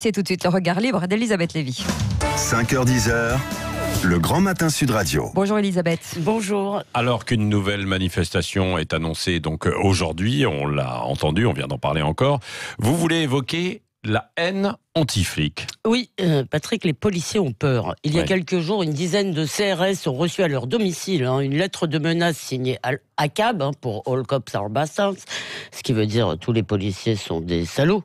C'est tout de suite le regard libre d'Elisabeth Lévy. 5h-10h, le Grand Matin Sud Radio. Bonjour Elisabeth. Bonjour. Alors qu'une nouvelle manifestation est annoncée donc aujourd'hui, on l'a entendu, on vient d'en parler encore, vous voulez évoquer la haine anti-flic. Oui, Patrick, les policiers ont peur. Il y a quelques jours, une dizaine de CRS ont reçu à leur domicile une lettre de menace signée ACAB, pour All Cops Are Bastards, ce qui veut dire tous les policiers sont des salauds.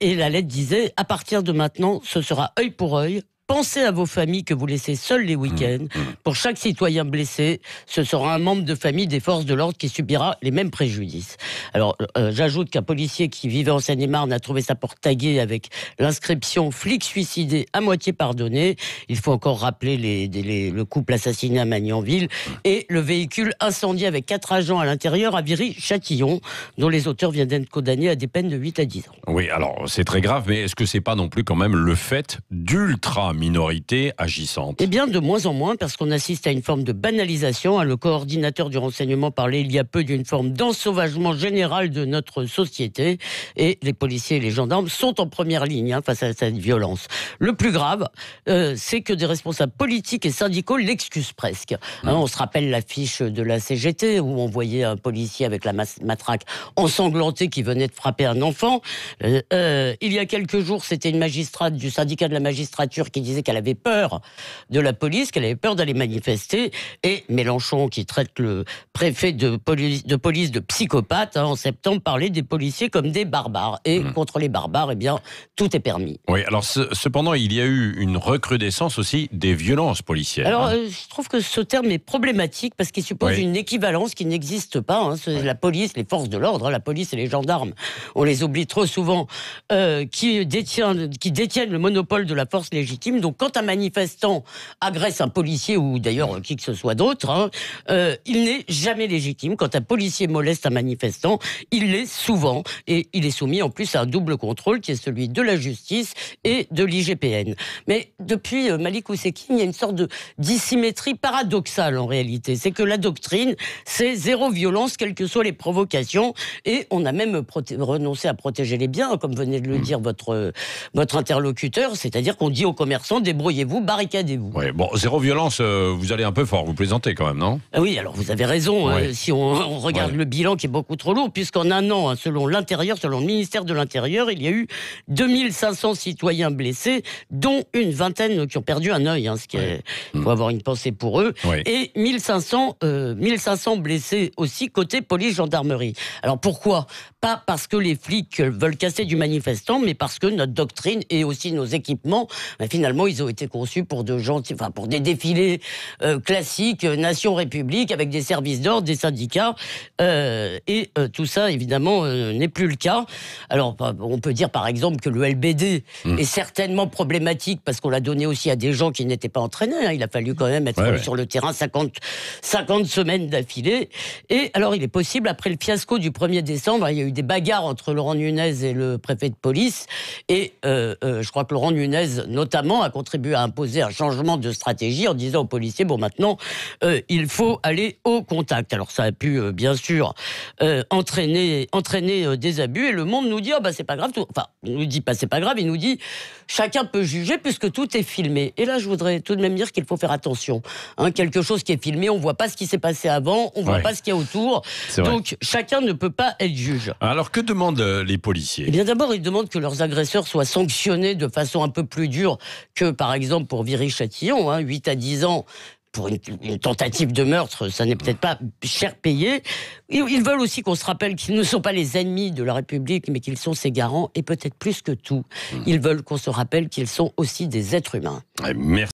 Et la lettre disait, à partir de maintenant, ce sera œil pour œil. Pensez à vos familles que vous laissez seules les week-ends. Pour chaque citoyen blessé, ce sera un membre de famille des forces de l'ordre qui subira les mêmes préjudices. Alors, j'ajoute qu'un policier qui vivait en Seine-et-Marne a trouvé sa porte taguée avec l'inscription « Flic suicidé à moitié pardonné ». Il faut encore rappeler le couple assassiné à Magnanville et le véhicule incendié avec 4 agents à l'intérieur à Viry-Châtillon, dont les auteurs viennent d'être condamnés à des peines de 8 à 10 ans. Oui, alors c'est très grave, mais est-ce que c'est pas non plus quand même le fait d'ultra-minorités agissantes? Eh bien, de moins en moins, parce qu'on assiste à une forme de banalisation. Le coordinateur du renseignement parlait il y a peu d'une forme d'ensauvagement général de notre société. Et les policiers et les gendarmes sont en première ligne face à cette violence. Le plus grave, c'est que des responsables politiques et syndicaux l'excusent presque. On se rappelle l'affiche de la CGT où on voyait un policier avec la matraque ensanglanté qui venait de frapper un enfant. Il y a quelques jours, c'était une magistrate du syndicat de la magistrature qui disait qu'elle avait peur de la police, qu'elle avait peur d'aller manifester, et Mélenchon, qui traite le préfet de police de psychopathe, en septembre, parlait des policiers comme des barbares. Et contre les barbares, eh bien, tout est permis. Oui, alors cependant, il y a eu une recrudescence aussi des violences policières. Alors, je trouve que ce terme est problématique parce qu'il suppose une équivalence qui n'existe pas. La police, les forces de l'ordre, la police et les gendarmes, on les oublie trop souvent, qui détiennent le monopole de la force légitime. Donc, quand un manifestant agresse un policier ou d'ailleurs qui que ce soit d'autre, il n'est jamais légitime. Quand un policier moleste un manifestant, il l'est souvent. Et il est soumis en plus à un double contrôle qui est celui de la justice et de l'IGPN. Mais depuis Malik Oussekine, il y a une sorte de dissymétrie paradoxale en réalité. C'est que la doctrine, c'est zéro violence, quelles que soient les provocations. Et on a même renoncé à protéger les biens, comme venait de le dire votre interlocuteur. C'est-à-dire qu'on dit aux commerçants, débrouillez-vous, barricadez-vous. Oui, bon, zéro violence, vous allez un peu fort, vous plaisantez quand même, non? Oui, alors vous avez raison, si on regarde le bilan qui est beaucoup trop lourd, puisqu'en un an, selon le ministère de l'Intérieur, il y a eu 2500 citoyens blessés, dont une vingtaine qui ont perdu un œil, ce qui est, faut avoir une pensée pour eux, et 1500 blessés aussi côté police-gendarmerie. Alors pourquoi? Pas parce que les flics veulent casser du manifestant, mais parce que notre doctrine et aussi nos équipements, finalement, ils ont été conçus pour pour des défilés classiques, nation-république, avec des services d'ordre, des syndicats, et tout ça, évidemment, n'est plus le cas. Alors, on peut dire, par exemple, que le LBD est certainement problématique, parce qu'on l'a donné aussi à des gens qui n'étaient pas entraînés. Il a fallu quand même être sur le terrain 50 semaines d'affilée. Et alors, il est possible, après le fiasco du 1er décembre, il y a eu des bagarres entre Laurent Nunez et le préfet de police, et je crois que Laurent Nunez, notamment, a contribué à imposer un changement de stratégie en disant aux policiers, maintenant, il faut aller au contact. Alors, ça a pu, bien sûr, entraîner des abus, et le monde nous dit, c'est pas grave, il nous dit pas c'est pas grave, il nous dit, chacun peut juger puisque tout est filmé. Et là, je voudrais tout de même dire qu'il faut faire attention. Quelque chose qui est filmé, on voit pas ce qui s'est passé avant, on voit pas ce qu'il y a autour. Donc, chacun ne peut pas être juge. Alors, que demandent les policiers? Eh bien, d'abord, ils demandent que leurs agresseurs soient sanctionnés de façon un peu plus dure que, par exemple, pour Viry-Châtillon, 8 à 10 ans. Pour une tentative de meurtre, ça n'est peut-être pas cher payé. Ils veulent aussi qu'on se rappelle qu'ils ne sont pas les ennemis de la République, mais qu'ils sont ses garants, et peut-être plus que tout, ils veulent qu'on se rappelle qu'ils sont aussi des êtres humains. Merci.